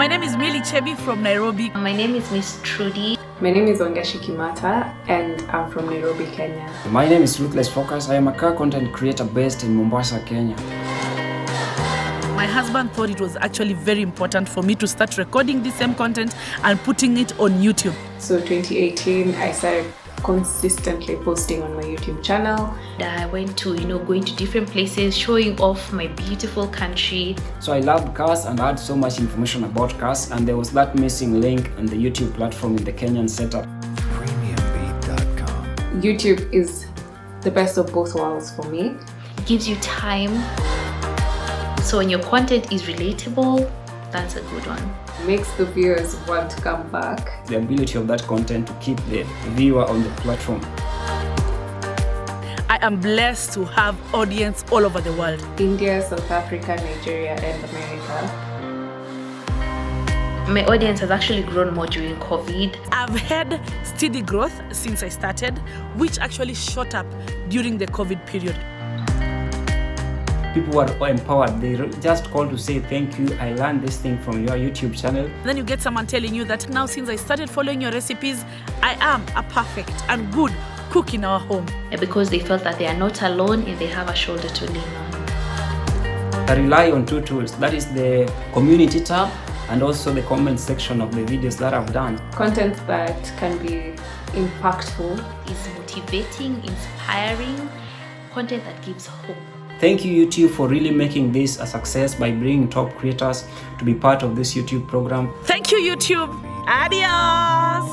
My name is Millie Chebi from Nairobi. My name is Miss Trudy. My name is Wangashi Kimata and I'm from Nairobi, Kenya. My name is Ruthless Focus. I am a car content creator based in Mombasa, Kenya. My husband thought it was actually very important for me to start recording the same content and putting it on YouTube. So 2018, I started consistently posting on my YouTube channel. I went to, going to different places, showing off my beautiful country. So I loved cars and I had so much information about cars, and there was that missing link on the YouTube platform in the Kenyan setup. Premiumbeat.com. YouTube is the best of both worlds for me. It gives you time. So when your content is relatable, that's a good one. Makes the viewers want to come back. The ability of that content to keep the viewer on the platform. I am blessed to have audience all over the world. India, South Africa, Nigeria, and America. My audience has actually grown more during COVID. I've had steady growth since I started, which actually shot up during the COVID period. People were empowered. They just called to say thank you. I learned this thing from your YouTube channel. Then you get someone telling you that now since I started following your recipes, I am a perfect and good cook in our home. Because they felt that they are not alone and they have a shoulder to lean on. I rely on two tools. That is the community tab and also the comment section of the videos that I've done. Content that can be impactful. Is motivating, inspiring, content that gives hope. Thank you, YouTube, for really making this a success by bringing top creators to be part of this YouTube program. Thank you, YouTube. Adios.